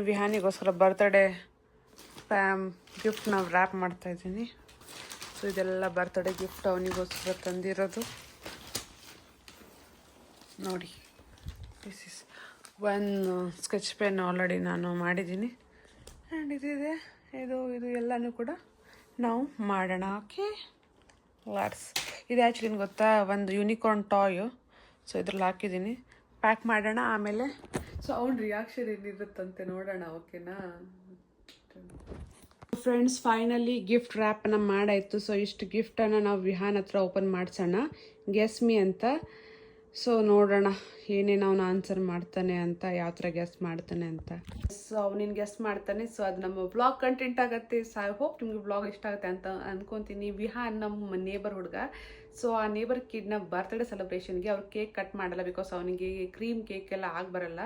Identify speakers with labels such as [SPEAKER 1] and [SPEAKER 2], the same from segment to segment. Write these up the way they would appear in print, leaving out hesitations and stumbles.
[SPEAKER 1] ವಿಹಾನಿಗೋಸ್ಕರ birthday ಗಿಫ್ಟ್ನ rap ಮಾಡ್ತಾ ಇದ್ದೀನಿ. So ಇದೆಲ್ಲ ಬರ್ತ್ಡೇ ಗಿಫ್ಟ್ ಅವನಿಗೋಸ್ಕರ ತಂದಿರೋದು. ನೋಡಿ, this is one sketch pen already ನಾನು ಮಾಡಿದ್ದೀನಿ. ಆ್ಯಂಡ್ ಇದಿದೆ, ಇದು ಎಲ್ಲನೂ ಕೂಡ ನಾವು ಮಾಡೋಣ. Okay, lots. ಇದು ಆ್ಯಕ್ಚುಲಿ ಗೊತ್ತಾ, ಒಂದು ಯೂನಿಕಾರ್ನ್ ಟಾಯು. ಸೊ ಇದ್ರಲ್ಲಿ ಹಾಕಿದ್ದೀನಿ. ಪ್ಯಾಕ್ ಮಾಡೋಣ ಆಮೇಲೆ. ಸೊ ಅವ್ನ ರಿಯಾಕ್ಷನ್ ಏನಿರುತ್ತಂತೆ ನೋಡೋಣ. ಓಕೆನಾ ಫ್ರೆಂಡ್ಸ್, ಫೈನಲಿ ಗಿಫ್ಟ್ ರ್ಯಾಪನ್ನು ಮಾಡಾಯಿತು. ಸೊ ಇಷ್ಟು ಗಿಫ್ಟನ್ನು ನಾವು ವಿಹಾನ್ ಹತ್ರ ಓಪನ್ ಮಾಡಿಸೋಣ, ಗೆಸ್ ಮೀ ಅಂತ. ಸೊ ನೋಡೋಣ ಏನೇನು ಅವನು ಆನ್ಸರ್ ಮಾಡ್ತಾನೆ ಅಂತ, ಯಾವ ಥರ ಗೆಸ್ ಮಾಡ್ತಾನೆ ಅಂತ. ಸೊ ಅವನಿನ್ ಗೆಸ್ ಮಾಡ್ತಾನೆ. ಸೊ ಅದು ನಮ್ಮ ಬ್ಲಾಗ್ ಕಂಟೆಂಟ್ ಆಗುತ್ತೆ. ಸೊ ಐ ಹೋಪ್ ನಿಮಗೆ ಬ್ಲಾಗ್ ಇಷ್ಟ ಆಗುತ್ತೆ ಅಂತ ಅನ್ಕೊತೀನಿ. ವಿಹಾನ್ ನಮ್ಮ ನೇಬರ್ ಹುಡುಗ. ಸೊ ಆ ನೇಬರ್ ಕಿಡ್ನ ಬರ್ತ್ಡೇ ಸೆಲೆಬ್ರೇಷನ್ಗೆ ಅವ್ರು ಕೇಕ್ ಕಟ್ ಮಾಡಲ್ಲ, ಬಿಕಾಸ್ ಅವನಿಗೆ ಕ್ರೀಮ್ ಕೇಕ್ ಎಲ್ಲ ಬರಲ್ಲ.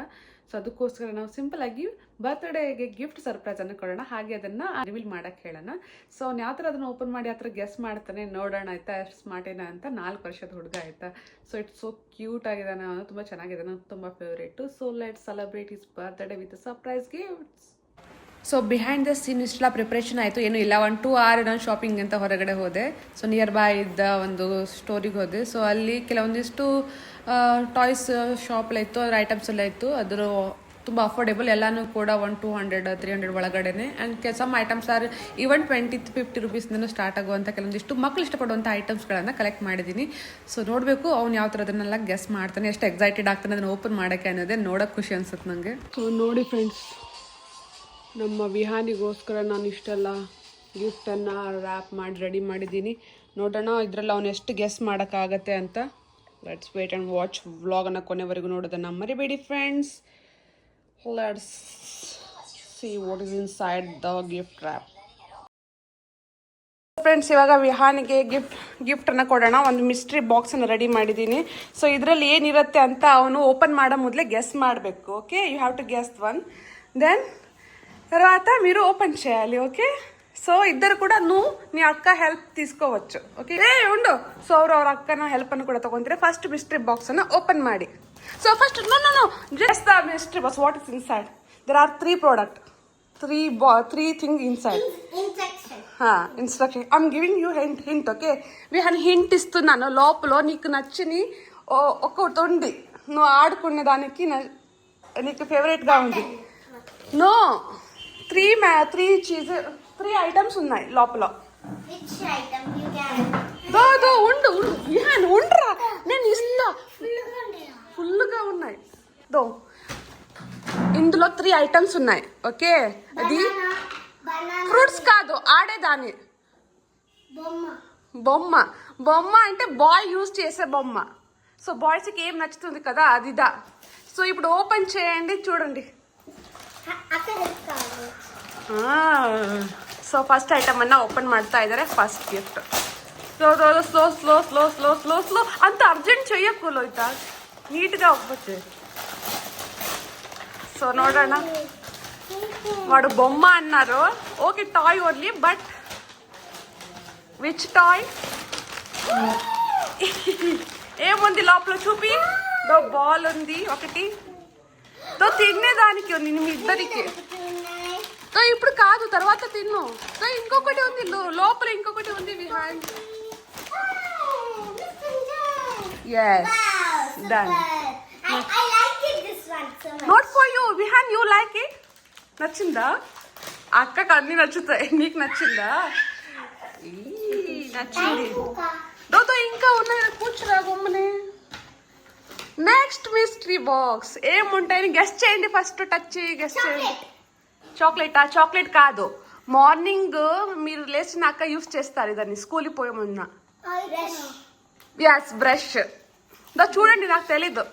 [SPEAKER 1] ಸೊ ಅದಕ್ಕೋಸ್ಕರ ನಾವು ಸಿಂಪಲ್ ಆಗಿ ಬರ್ತ್ಡೇಗೆ ಗಿಫ್ಟ್ ಸರ್ಪ್ರೈಸ್ ಅನ್ನು ಕೊಡೋಣ, ಹಾಗೆ ಅದನ್ನು ರಿವೀಲ್ ಮಾಡೋಕ್ಕೆ ಹೇಳೋಣ. ಸೊ ಅವ್ನು ಯಾವ ಥರ ಅದನ್ನು ಓಪನ್ ಮಾಡಿ ಯಾವ ಥರ ಗೆಸ್ ಮಾಡ್ತಾನೆ ನೋಡೋಣ ಆಯಿತಾ. ಎಷ್ಟು ಸ್ಮಾರ್ಟೇನ ಅಂತ. 4 ವರ್ಷದ ಹುಡುಗ ಆಯಿತಾ. ಸೊ ಇಟ್ಸ್ ಸೋ ಕ್ಯೂಟ್ ಆಗಿದ್ದಾನೆ ಅವನು, ತುಂಬ ಚೆನ್ನಾಗಿದ್ದಾನೆ, ತುಂಬ favourite. So let celebrate his birthday with surprise gifts. So behind the scene ಇಷ್ಟೆಲ್ಲ ಪ್ರಿಪ್ರೇಷನ್ ಆಯಿತು. ಏನೂ ಇಲ್ಲ, 1 2 hour ನಾನು ಶಾಪಿಂಗ್ ಅಂತ ಹೊರಗಡೆ ಹೋದೆ. ಸೊ ನಿಯರ್ ಬೈ ಇದ್ದ ಒಂದು ಸ್ಟೋರಿಗೆ ಹೋದೆ. ಸೊ ಅಲ್ಲಿ ಕೆಲವೊಂದಿಷ್ಟು ಟಾಯ್ಸ್ ಶಾಪ್ ಎಲ್ಲ ಇತ್ತು, ಅದರ ಐಟಮ್ಸ್ ಎಲ್ಲ ಇತ್ತು. ಅದರ ತುಂಬ ಅಫೋರ್ಡೆಬಲ್, ಎಲ್ಲನೂ ಕೂಡ 100 200 300 ಒಳಗಡೆನೆ. And some items are even 20-50 rupeesನೂ ಸ್ಟಾರ್ಟ್ ಆಗುವಂಥ ಕೆಲವೊಂದಿಷ್ಟು ಮಕ್ಕಳು ಇಷ್ಟಪಡುವಂಥ ಐಟಮ್ಸ್ಗಳನ್ನು ಕಲೆಕ್ಟ್ ಮಾಡಿದ್ದೀನಿ. ಸೊ ನೋಡಬೇಕು ಅವ್ನು ಯಾವ ಥರ ಅದನ್ನೆಲ್ಲ ಗೆಸ್ ಮಾಡ್ತಾನೆ, ಎಷ್ಟು ಎಕ್ಸೈಟೆಡ್ ಆಗ್ತಾನೆ ಅದನ್ನು ಓಪನ್ ಮಾಡೋಕ್ಕೆ ಅನ್ನೋದೇ ನೋಡೋಕ್ಕೆ ಖುಷಿ ಅನ್ಸುತ್ತೆ ನನಗೆ. ಸೊ ನೋಡಿ ಫ್ರೆಂಡ್ಸ್, ನಮ್ಮ ವಿಹಾನಿಗೋಸ್ಕರ ನಾನು ಇಷ್ಟೆಲ್ಲ ಗಿಫ್ಟನ್ನು ರ್ಯಾಪ್ ಮಾಡಿ ರೆಡಿ ಮಾಡಿದ್ದೀನಿ. ನೋಡೋಣ ಇದರಲ್ಲಿ ಅವನು ಎಷ್ಟು ಗೆಸ್ ಮಾಡೋಕ್ಕಾಗತ್ತೆ ಅಂತ. Let's wait and watch. ವ್ಲಾಗನ್ನು ಕೊನೆವರೆಗೂ ನೋಡೋದನ್ನು ಮರಿಬೇಡಿ friends. Let's see what is inside the gift wrap. Friends, ಇವಾಗ ವಿಹಾನಿಗೆ ಗಿಫ್ಟನ್ನು ಕೊಡೋಣ. ಒಂದು ಮಿಸ್ಟ್ರಿ ಬಾಕ್ಸನ್ನು ರೆಡಿ ಮಾಡಿದ್ದೀನಿ. ಸೊ ಇದರಲ್ಲಿ ಏನಿರುತ್ತೆ ಅಂತ ಅವನು ఓపెన్ ಮಾಡೋ ಮೊದಲೇ ಗೆಸ್ ಮಾಡಬೇಕು. Okay, you have to guess one. Then తర్వాత మీరు ఓపెన్ చేయాలి. ఓకే, సో ఇద్దరు కూడా నీ అక్క హెల్ప్ తీసుకోవచ్చు. ఓకే, ఉండు. సో ಅವ್ರ ಅಕ್ಕನ ಹೆಲ್ಪನ್ನು ಕೂಡ ತಗೊಂತೀರಾ. ಫಸ್ಟ್ ಮಿಸ್ಟ್ರಿ ಬಾಕ್ಸನ್ನು ಓಪನ್ ಮಾಡಿ. So first no just the mystery box. What is inside? There are 3 product, 3 thing inside. Instruction. I'm giving you hint. Okay, Vihaan hint ఇస్తున్నాను. లోపల నీకు నచ్చని ఒకటి ఉంది, నువ్వు ఆడుకునే దానికి నీకు ఫేవరెట్గా ఉంది. నో, 3 ఐటమ్స్ ఉన్నాయి లోపల. ఉండు విహాన్, ఉండ్రా, నేను ఇస్తా. ఫుల్గా ఉన్నాయి. ఇందులో 3 ఐటమ్స్ ఉన్నాయి. ఓకే, అది ఫ్రూట్స్ కాదు, ఆడేదాన్ని. బొమ్మ అంటే బాయ్ యూజ్ చేసే బొమ్మ. సో బాయ్స్కి ఏం నచ్చుతుంది కదా, అదిదా. సో ఇప్పుడు ఓపెన్ చేయండి, చూడండి. ಸೊ ಫಸ್ಟ್ ಐಟಮ್ ಅನ್ನ ಓಪನ್ ಮಾಡ್ತಾ ಇದ್ದಾರೆ. First gift. ಸ್ಲೋ ಅಂತ ಅರ್ಜೆಂಟ್ చెయ్యకూలో ಆಯ್ತಾ, నీట్గా ಹೋಗ್ಬತ್ತೆ. సో ನೋಡೋಣ. వాడు బొమ్మ అన్నారు. Okay, toy only, but which toy? ఏముంది లోపల చూపి. బాల్ ఉంది ఒకటి, తినేదానికి ఉంది మీ ఇద్దరికి. ఇప్పుడు కాదు, తర్వాత తిన్ను. ఇంకొకటి ఉంది లోపల, ఇంకొకటి ఉంది Vihaan. yes done. I like it, this one so much. Not for you Vihaan, you like it? నచ్చిందా? అక్కకి అన్ని నచ్చుతాయి, నీకు నచ్చిందా? నచ్చింది. ఇంకా ఉన్నాయి, కూర్చురా బొమ్మని. నెక్స్ట్ మిస్టరీ బాక్స్ ఏముంటాయని గెస్ చేయండి. ఫస్ట్ టచ్ చేయి, గెస్ చేయండి. చాక్లెటా? చాక్లెట్ కాదు. మార్నింగ్ మీరు లేచినాక యూస్ చేస్తారు దాన్ని, స్కూల్కి పోయే ముందు. Yes, brush. చూడండి, నాకు తెలీదు.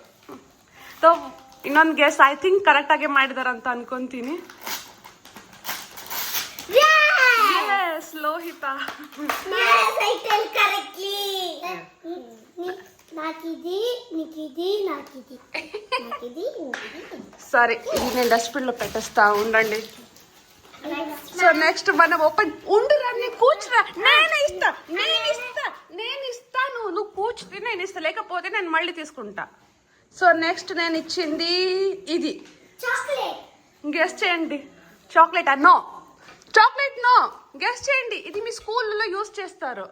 [SPEAKER 1] ಇನ್ನೊಂದು ಗೆಸ್. ಐ ಥಿಂಕ್ ಕರೆಕ್ಟಾಗಿ ಮಾಡಿದಾರಂತ ಅನ್ಕೊಂತೀನಿ. Yes, Lohita. Yes, I tell correctly. నాకిది సరే, ఇది నేను డస్ట్బిన్ లో పెట్టేస్తా, ఉండండి. సో నెక్స్ట్ మనం ఓపెన్. ఉండురా, నీ కూర్చురా. నేను ఇస్తాను. నువ్వు కూర్చుని నేను ఇస్తా, లేకపోతే నేను మళ్ళీ తీసుకుంటా. సో నెక్స్ట్ నేను ఇచ్చింది ఇది. గెస్ చేయండి. Chocolate no, chocolate no. Guess చేయండి. ఇది మీ స్కూల్లో యూస్ చేస్తారు.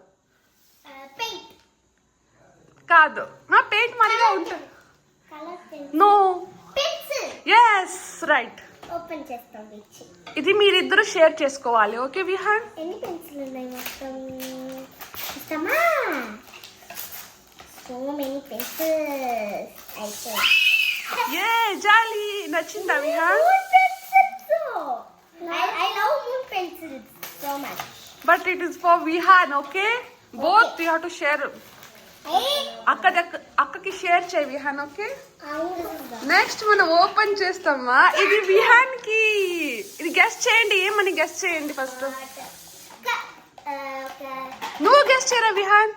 [SPEAKER 1] కాదు, పెయింట్ మాదిరిగా ఉంటుంది. నో. Yes right.
[SPEAKER 2] ఓపెన్ చేస్తాం.
[SPEAKER 1] ఇది మీరిద్దరు షేర్ చేసుకోవాలి. ఓకే విహాన్.
[SPEAKER 2] ఎన్ని పెన్సిల్ ఉన్నాయి మొత్తం? ఇస్తామా? So many pencils. అయితే
[SPEAKER 1] ఏ జాలీ. నచ్చిందా Vihan?
[SPEAKER 2] I love moon pencils so much.
[SPEAKER 1] But it is for Vihan, okay? Both you have to share. అక్కకి షేర్ చేయి విహాన్. ఓకే, నెక్స్ట్ మనం ఓపెన్ చేస్తామా. ఇది విహాన్ కి. ఇది గెస్ట్ చేయండి. ఏమని గెస్ట్ చేయండి ఫస్ట్. నువ్వు గెస్ట్ చేయరా విహాన్.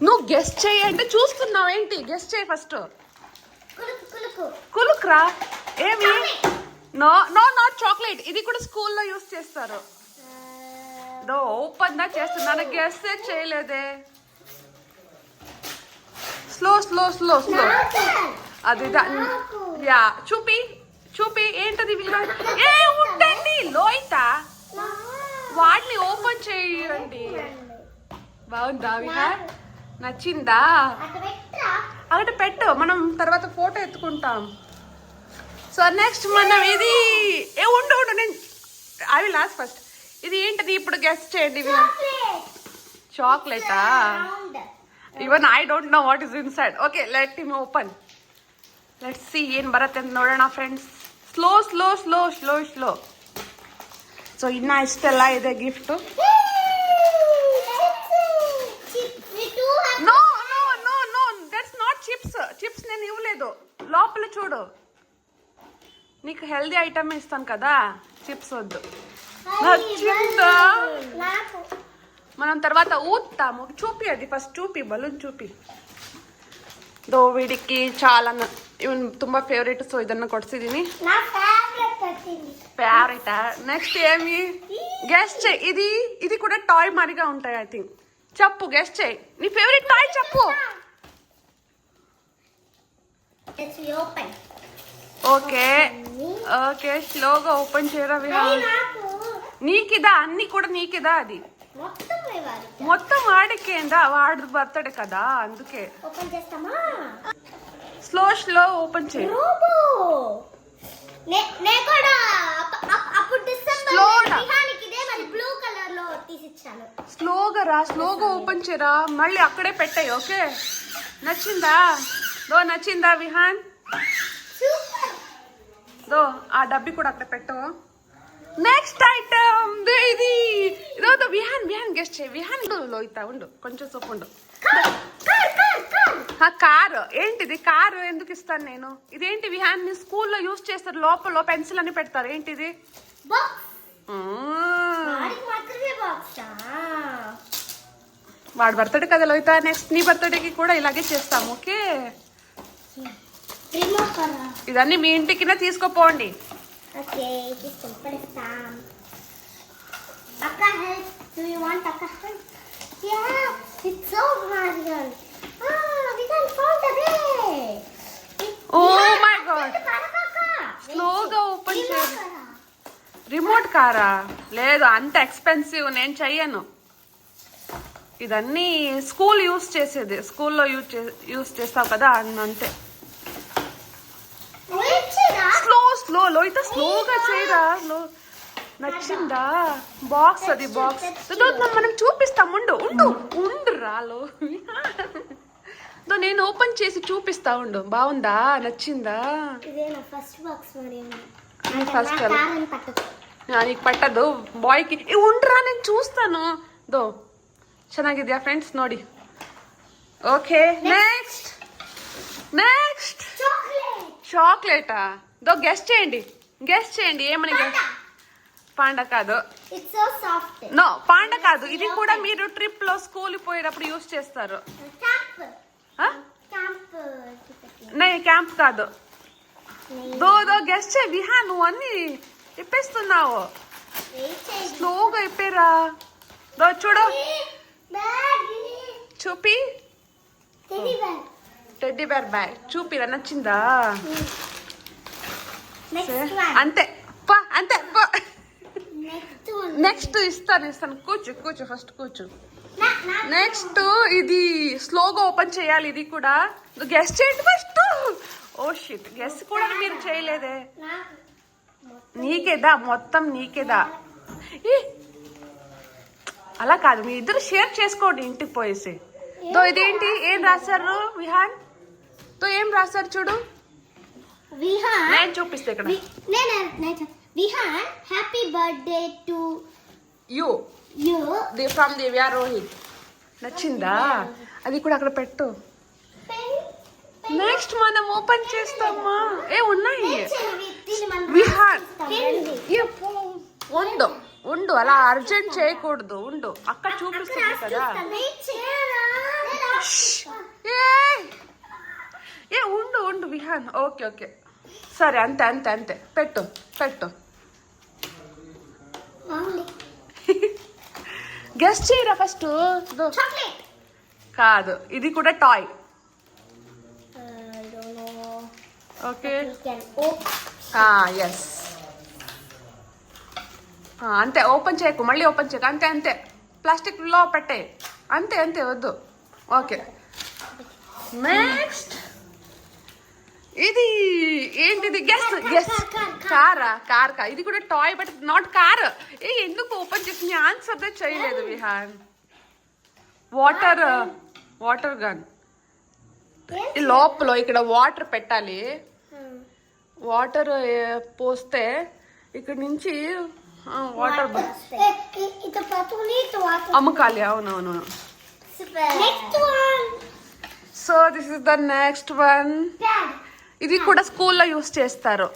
[SPEAKER 1] నువ్వు గెస్ట్ చేయి అంటే చూస్తున్నావు ఏంటి. గెస్ట్ చేయి ఫస్ట్. కులుక్రా. ఏమి? No no not chocolate. ఇది కూడా స్కూల్లో యూస్ చేస్తారు. ఓపెన్ దా చేస్తున్నాను. గెస్ చేయలేదే. Slow slow slow slow. అది యా. చూపి చూపి. ఏంటది విహాన్? ఏ ఉండండి. లోయిత వాటిని ఓపెన్ చేయండి. బాగుందా విహాన్? నచ్చిందా? అక్కడ పెట్టు, మనం తర్వాత ఫోటో ఎత్తుకుంటాం. సో నెక్స్ట్ మనం ఇది ఉండు నేను ఐ విల్ ఆస్క్ ఫస్ట్. ఇది ఏంటది ఇప్పుడు గెస్ట్ చేయండి. చాక్లెటా? Even I don't know what is inside. Okay, let him open. Let's see ಏನು ಬರುತ್ತೆ ಅಂತ ನೋಡೋಣ friends. Slow slow slow slow slow. So ಇನ್ನ ಇಷ್ಟೆಲ್ಲ ಇದೆ gift. No no no no, that's not chips. Chips నేను ఇవ్వలేదు. లోపల చూడు. నీకు హెల్దీ ఐటమ్ ఇస్తాను కదా, చిప్స్ వద్దు. నచ్చిందా? మనం తర్వాత ఊతాము. చూపి అది ఫస్ట్. చూపి బలూన్ చూపి. దో వీడికి చాలా ಇವನ್ ತುಂಬಾ ಫೇವರೇಟ್. ಸೊ ಇದನ್ನ ಕೊಡ್ಸಿದೀನಿ. ಫೇವರೇಟ್. నెక్స్ట్ ఏమి గెస్ట్ చేయి. ఇది కూడా టాయ్ మాదిరిగా ఉంటాయి. I think. చెప్పు, గెస్ట్ చేయి. నీ ఫేవరెట్ టాయ్ చెప్పు. ఓకే ఓకే, స్లోగా ఓపెన్ చేయరా విహాన్. నీకిదా? అన్ని కూడా నీకిదా? అది మొత్తం వాడికేందా? వాడు బర్త్డే కదా, అందుకే. స్లో స్లో ఓపెన్ చేయి. స్లోగా రా. స్లోగా ఓపెన్ చేయరా. మళ్ళీ అక్కడే పెట్టాయి. ఓకే, నచ్చిందా? నచ్చిందా విహాన్? ఆ డబ్బి కూడా అక్కడ పెట్టు. నెక్స్ట్ ఐటమ్ ఇది. విహాన్ విహాన్ గెస్ట్ చేయి. విహాన్ లోయితా ఉండు. కొంచెం సొప్పు ఉండు. కారు. ఏంటిది? కారు ఎందుకు ఇస్తాను నేను? ఇదేంటి విహాన్? నీ స్కూల్లో యూస్ చేస్తారు. లోపల పెన్సిల్ అని పెడతారు. ఏంటిది? వాడు బర్త్డే కదా లోయితా. నెక్స్ట్ నీ బర్త్డేకి కూడా ఇలాగే చేస్తాం. ఓకే, ఇదన్నీ మీ ఇంటికినే తీసుకోపోండి. ఓ మై గాడ్, స్లోగా ఓపెన్ చేయండి. రిమోట్ కారా? లేదు, అంత ఎక్స్పెన్సివ్ నేను చెయ్యను. ఇదన్నీ స్కూల్ యూస్ చేసేది. స్కూల్లో యూస్ చేస్తావు కదా, అంతే. స్లో స్లో లోయిత, స్లోగా చేయరా. నచ్చిందా? బాక్స్ అది బాక్స్. మనం చూపిస్తాం. ఉండు రాలో. నేను ఓపెన్ చేసి చూపిస్తా. ఉండు. బాగుందా? నచ్చిందా? ఫస్ట్ నీకు పట్టదు. బాయ్కి ఉండ్రా, నేను చూస్తాను. ಚೆನ್ನಾಗಿದ್ಯಾ ಫ್ರೆಂಡ್ಸ್? ನೋಡಿ. Okay, next చాక్లెటా? గెస్ట్ చేయండి. ఏమని? పాండా కాదు. నో, పాండా కాదు. ఇది కూడా మీరు ట్రిప్ లో స్కూల్ పోయేటప్పుడు యూస్ చేస్తారు. క్యాంప్ కాదు. గెస్ట్ చేయి విహాన్. నువ్వు అన్ని ఇప్పేస్తున్నావు. స్లోగా ఇప్పేరా. చూడు, చూపి. టెడ్డీ బేర్ బ్యాగ్ చూపిరా. నచ్చిందా?
[SPEAKER 2] నెక్స్ట్ వన్
[SPEAKER 1] అంతే పా అంతే పా
[SPEAKER 2] నెక్స్ట్ వన్
[SPEAKER 1] నెక్స్ట్ ఇస్తాను కూర్చో ఫస్ట్ కూర్చో నెక్స్ట్ ఇది స్లోగా ఓపెన్ చేయాలి ఇది కూడా గెస్ చేయండి ఫస్ట్ ఓ షిట్ గెస్ కూడా మీరు చేయలేదే నీకేదా మొత్తం నీకేదా ఏ, అలా కాదు మీ ఇద్దరు షేర్ చేసుకోండి ఇంటికి పోయేసి దో ఇదేంటి ఏం రాశారు విహాన్ తో ఏం రాశారు చూడు
[SPEAKER 2] విహాన్
[SPEAKER 1] నేను చూపిస్తే ఇక్కడ
[SPEAKER 2] Vihaan happy birthday to
[SPEAKER 1] you
[SPEAKER 2] you
[SPEAKER 1] from Divya Rohit నచ్చిందా అది కూడా అక్కడ పెట్టు నెక్స్ట్ మనం ఓపెన్ చేస్తామా ఏ ఉన్నాయి విహాన్ ఉండు అలా అర్జెంట్ చేయకూడదు ఉండు అక్కడ చూపిస్తుంది కదా ఏ ఉండు విహాన్ ఓకే సరే అంతే పెట్టు గెస్ట్ చేయరా ఫస్ట్
[SPEAKER 2] చాక్లెట్
[SPEAKER 1] కాదు ఇది కూడా టాయ్ ఓకే ఎస్ అంతే ఓపెన్ చేయకు మళ్ళీ ఓపెన్ చేయకు అంతే ప్లాస్టిక్ లో పెట్టే అంతే వద్దు ఓకే నెక్స్ట్ ఇది ఏంటిది గెస్ కార్ ఇది కూడా టాయ్ బట్ నాట్ కార్ ఏ ఎందుకు ఓపెన్ చేసి ఆన్సర్ దే చేయలేదు విహాన్ వాటర్ గన్ ఈ లోపల ఇక్కడ వాటర్ పెట్టాలి వాటర్ పోస్తే ఇక్కడ నుంచి వాటర్ అమ్మకాలి అవునవును
[SPEAKER 2] next one
[SPEAKER 1] so this is the next one ఇది కూడా స్కూల్లో యూస్ చేస్తారు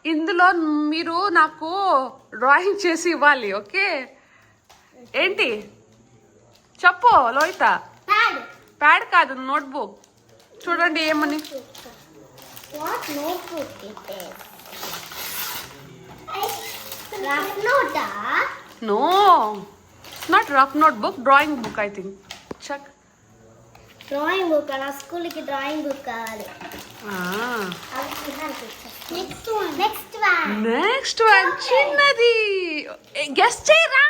[SPEAKER 1] ఇందులో మీరు నాకు డ్రాయింగ్ చేసి ఇవ్వాలి ఓకే ఏంటి చెప్పు లోహిత ప్యాడ్ కాదు నోట్బుక్ చూడండి ఏమని
[SPEAKER 2] What notebook it is? Rough note,
[SPEAKER 1] no not rough notebook drawing book I think check
[SPEAKER 2] Drawing book, నా స్కూల్కి డ్రాయింగ్ బుక్ కావాలి.
[SPEAKER 1] నెక్స్ట్ వన్ చిన్నది గెస్ చేయరా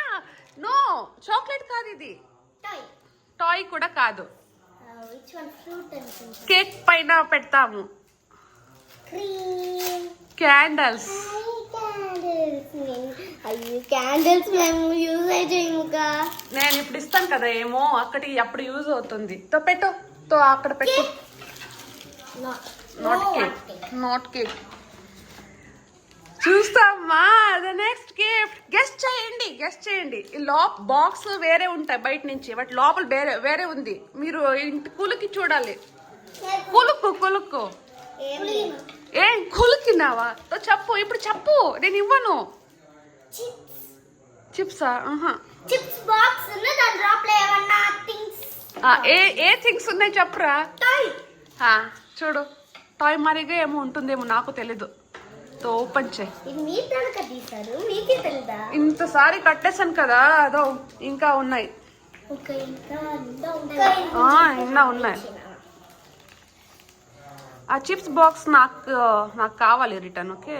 [SPEAKER 1] నో చాక్లెట్ కాదు ఇది టాయ్ కూడా కాదు కేక్ పైన పెడతాము క్యాండల్స్
[SPEAKER 2] అయ్యో క్యాండిల్స్ మేము యూజ్ చేయముగా
[SPEAKER 1] నేను ఇప్పుడు ఇస్తాను కదా ఏమో అక్కడికి అప్పుడు యూజ్ అవుతుంది తో పెట్టు తో అక్కడ పెట్టు నాట్ కేక్ చూస్తామా ద నెక్స్ట్ గిఫ్ట్ గెస్ట్ చేయండి ఈ బాక్స్ వేరే ఉంటాయి బయట నుంచి వాటి లోపల వేరే ఉంది మీరు ఇంటి కులికి చూడాలి కులుక్కు ఏం కులికినావా చెప్పు ఇప్పుడు చెప్పు నేను ఇవ్వను చిప్సా
[SPEAKER 2] చిప్స్ బాక్స్ దాని లోపల ఏమన్నా థింగ్స్
[SPEAKER 1] ఏ థింగ్స్ ఉన్నాయి చెప్పురా చూడు టాయ్ మరిగా ఏమో ఉంటుందేమో నాకు తెలీదు ఓపెన్ చేయి
[SPEAKER 2] ఇది మీ తనక తీశారు మీకే తెలీదా
[SPEAKER 1] ఇంతసారి కట్టేసాను కదా అదో ఇంకా ఉన్నాయి ఇంకా ఉన్నాయి ఆ చిప్స్ బాక్స్ నాకు కావాలి రిటర్న్ ఓకే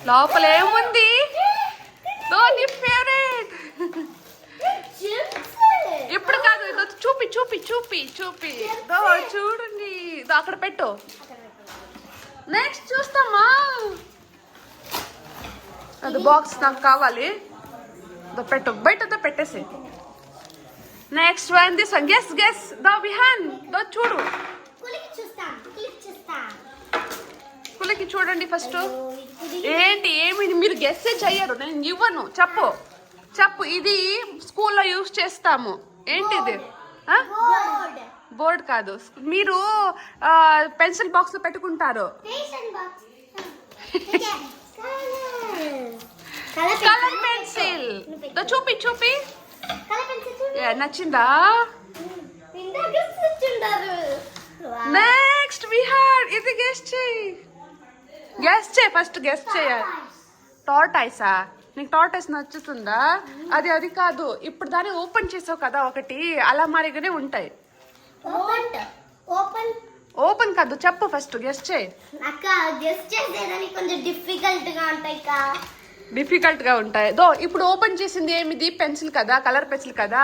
[SPEAKER 1] లోపల ఏముంది నీ ఫేవరెట్ ఇప్పుడు కాదు ఇదో చూపి దో చూడండి ఇదో అక్కడ పెట్టు నెక్స్ట్ చూస్తామా అది బాక్స్ నాకు కావాలి పెట్టు బయటతో పెట్టేసి next one this one guess దో విహాన్ దో చూడు కులకి చూడండి ఫస్ట్ ఏంటి ఏమి మీరు గెస్ చెయ్యరు నేను ఇవ్వను చెప్పు ఇది స్కూల్లో యూజ్ చేస్తాము ఏంటిది బోర్డ్ కాదు మీరు పెన్సిల్ బాక్స్ లో పెట్టుకుంటారు కలర్ పెన్సిల్ చూపి నచ్చిందా నెక్స్ట్ విహార్ ఇది గెస్ట్ చేయి ఫస్ట్ గెస్ట్ చేయాలి టార్టాయిసా నీకు టార్టాయిస్ నచ్చుతుందా అది కాదు ఇప్పుడు దాన్ని ఓపెన్ చేసావు కదా ఒకటి అలా మరిగానే ఉంటాయి
[SPEAKER 2] ఓపెన్
[SPEAKER 1] ఓపెన్ కాదు, చెప్పు ఫస్ట్ గెస్ట్ చేయి.
[SPEAKER 2] అక్క గెస్ట్ చేసేదానికి కొంచెం డిఫికల్ట్ గా ఉంటాయి కా.
[SPEAKER 1] డిఫికల్ట్ గా ఉంటాయి. ఇప్పుడు ఓపెన్ చేసింది ఏమిది? పెన్సిల్ కదా, కలర్ పెన్సిల్ కదా,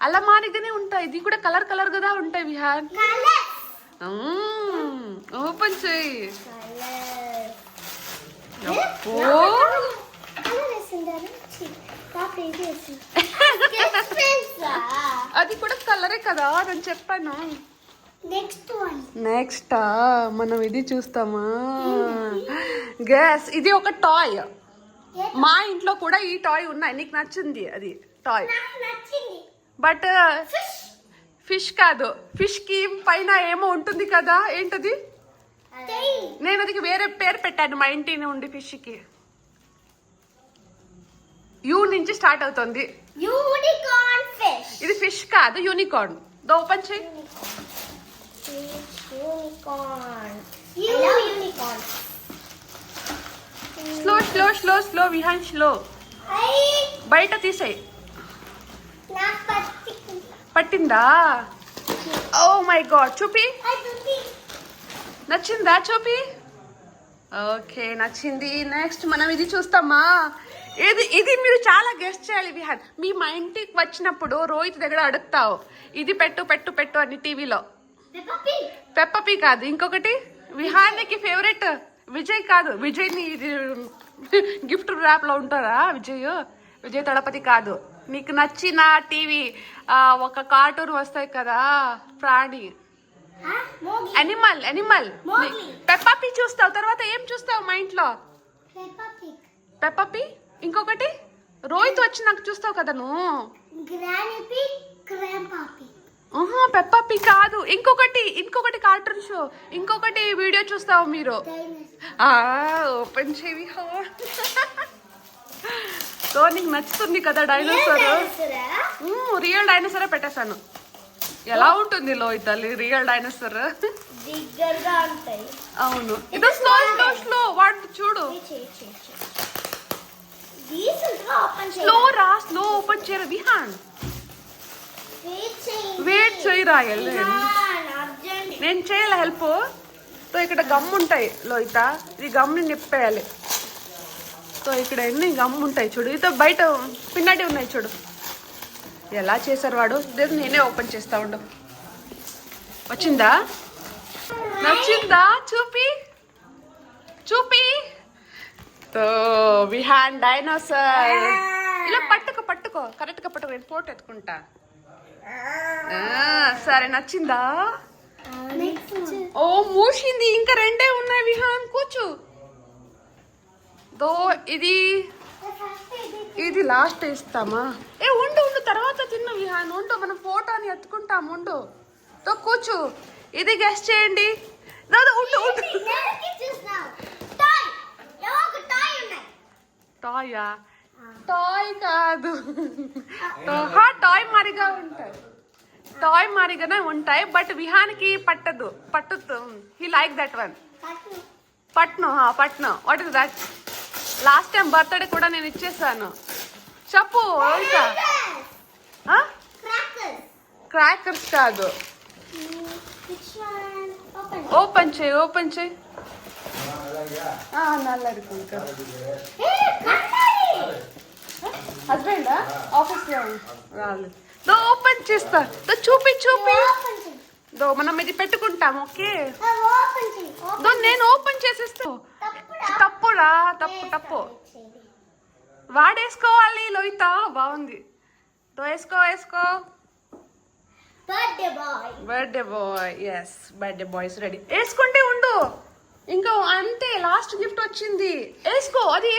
[SPEAKER 1] అలా మాదిరిగానే ఉంటాయి. ఇది కూడా కలర్ కలర్ కదా ఉంటాయి విహాన్. ఓపెన్ చేయి. అది కూడా కలరే కదా, నేను చెప్పాను. నెక్స్ట్ మనం ఇది చూస్తామా? గెస్. ఇది ఒక టాయ్. మా ఇంట్లో కూడా ఈ టాయ్ ఉన్నాయి. నీకు నచ్చింది అది టాయ్, బట్ ఫిష్ కాదు. ఫిష్ కి పైన ఏమో ఉంటుంది కదా, ఏంటది? నేను అది వేరే పేరు పెట్టాను మా ఇంటి నుండి. ఫిష్ కి యూ నుంచి స్టార్ట్ అవుతుంది.
[SPEAKER 2] Unicorn fish.
[SPEAKER 1] ఇది ఫిష్ కాదు, యూనికార్న్. ఓపెన్ చేయి.
[SPEAKER 2] Unicorn.
[SPEAKER 1] Slow slow slow slow Vihaan, slow. బయట తీసేయి. పట్టిందా? Oh my God. చూపి. నచ్చిందా? చూపి. ఓకే, నచ్చింది. నెక్స్ట్ మనం ఇది చూస్తామా? ఇది మీరు చాలా గెస్ట్ చేయాలి విహాన్. మీ మా ఇంటికి వచ్చినప్పుడు రోహిత్ దగ్గర అడుగుతావు, ఇది పెట్టు పెట్టు పెట్టు అని టీవీలో. పెప్పపీ కాదు, ఇంకొకటి విహాన్కి ఫేవరెట్. విజయ్ కాదు, విజయ్ని గిఫ్ట్ ర్యాప్ లో ఉంటారా విజయ్ తడపతి కాదు. నీకు నచ్చిన టీవీ ఒక కార్టూన్ వస్తాయి కదా, ప్రాణి, అనిమల్. పెప్పపీ చూస్తావు. తర్వాత ఏం చూస్తావు మా ఇంట్లో? పెప్పపీ. ఇంకొకటి రోహిత్ వచ్చి నాకు చూస్తావు కదా నువ్వు. పెప్పపీ కాదు, ఇంకొకటి కార్టూన్ షో, ఇంకొకటి వీడియో చూస్తావు మీరు. ఓపెన్ చేయి. సో నీకు నచ్చుతుంది కదా డైనోసార్? రియల్ డైనోసారే పెట్టేశాను. ఎలా ఉంటుంది లోహిత్ రియల్ డైనోసార్? అవును. ఇది స్లో స్లో స్లో వాడు చూడు. స్లో రా, స్లో ఓపెన్ చేయరు విహాన్. వెయిట్ చేయరా. నేను చేయాలి హెల్ప్. సో ఇక్కడ గమ్ ఉంటాయి లోహిత, ఇది గమ్ని నిప్పేయాలి. సో ఇక్కడ ఎన్ని గమ్ ఉంటాయి చూడు. ఇది బయట పిన్నటి ఉన్నాయి చూడు. ఎలా చేశారు వాడు? నేనే ఓపెన్ చేస్తా ఉండు. వచ్చిందా? నచ్చిందా? చూపి. So Vihaan dinosaur. ఇలా పట్టుకో కరెక్ట్ గా పట్టుకో. నేను ఫోటో ఎత్తుకుంటా. సరే, నచ్చిందా? ఓ మూసింది. ఇంకా రెండే ఉన్నాయి విహాన్, కూర్చో. ఇది లాస్ట్ ఇస్తామా? ఉండు తర్వాత తిన్ను విహాన్. ఉండు, మనం ఫోటోని ఎత్తుకుంటాం. ఉండు. కూర్చో. ఇది గెస్ట్ చేయండి. ఉండు. టాయా? టాయ్ కాదు. టాయ్ మారిగానే ఉంటాయి, బట్ విహాన్కి పట్టదు. He like that one. పట్ను. What is that? Last time birthday కూడా నేను ఇచ్చేసాను. చెప్పు. క్రాకర్స్ కాదు. ఓపెన్ చేయి. నల్లది హస్బెండా? ఆఫీస్ లో రాలేదు. ఓపెన్ చేస్తా. చూపి. మనం ఇది పెట్టుకుంటాం. ఓకే, నేను ఓపెన్ చేసేస్తా. తప్పురా, తప్పు. వాడేసుకోవాలి లోహిత. బాగుంది. వేసుకో. Birthday boy. Yes, birthday boys ready. వేసుకుంటే ఉండు. ఇంకా అంతే, లాస్ట్ గిఫ్ట్ వచ్చింది. అది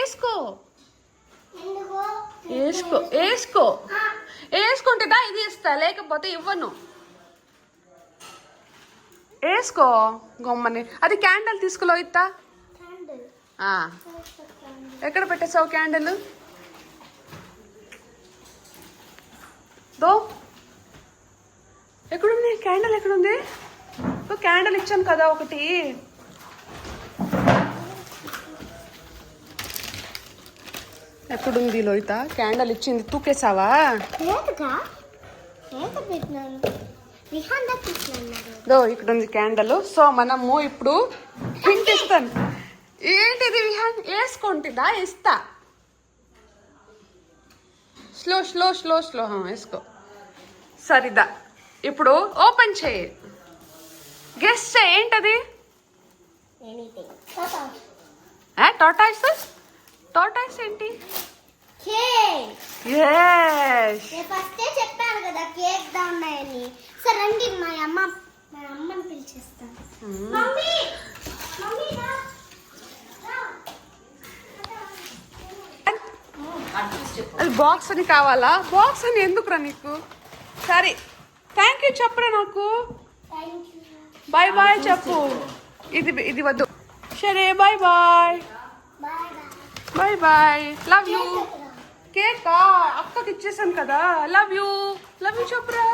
[SPEAKER 1] వేసుకుంటే ఇది ఇస్తా, లేకపోతే ఇవ్వను. వేసుకో గమ్మని. అది క్యాండిల్ తీసుకులో ఇస్తా. ఎక్కడ పెట్టేసావు క్యాండిల్? ఎక్కడుంది క్యాండిల్? ఎక్కడుంది? క్యాండిల్ ఇచ్చాను కదా ఒకటి. ఎక్కడుంది లోహిత? క్యాండిల్ ఇచ్చింది, తూకేసావా?
[SPEAKER 2] విహాన్ దక్కిస్తున్నాడు.
[SPEAKER 1] దో ఇక్కడ ఉంది క్యాండల్. సో మనము ఇప్పుడు హింట్ ఇస్తాను. ఏంటిది విహాన్? వేసుకుంటుందా? ఇస్తా. స్లో స్లో స్లో స్లో వేసుకో. సరిదా ఇప్పుడు ఓపెన్ చేయి. గెస్ చేయి ఏంటది?
[SPEAKER 2] ఎనీథింగ్.
[SPEAKER 1] టాటాయిస్. టాటాయిస్ ఏంటి?
[SPEAKER 2] కేక్.
[SPEAKER 1] ఎస్.
[SPEAKER 2] నేను ఫస్టే చెప్పాను కదా కేక్ దా ఉన్నాయని. సరే రండి మా అమ్మని పిలిచేస్తాను. మమ్మీ మమ్మీ రా.
[SPEAKER 1] అది బాక్స్ అని కావాలా? బాక్స్ అని ఎందుకురా నీకు? సరే థ్యాంక్ యూ చెప్పురా నాకు.
[SPEAKER 2] Thank you.
[SPEAKER 1] బాయ్ బాయ్ చెప్పు. ఇది వద్దు. సరే bye bye.
[SPEAKER 2] Bye
[SPEAKER 1] bye bye. Love you.
[SPEAKER 2] Bye.
[SPEAKER 1] కేకా అక్కకి ఇచ్చేసాను కదా. Love you. లవ్ యూ చెప్పురా.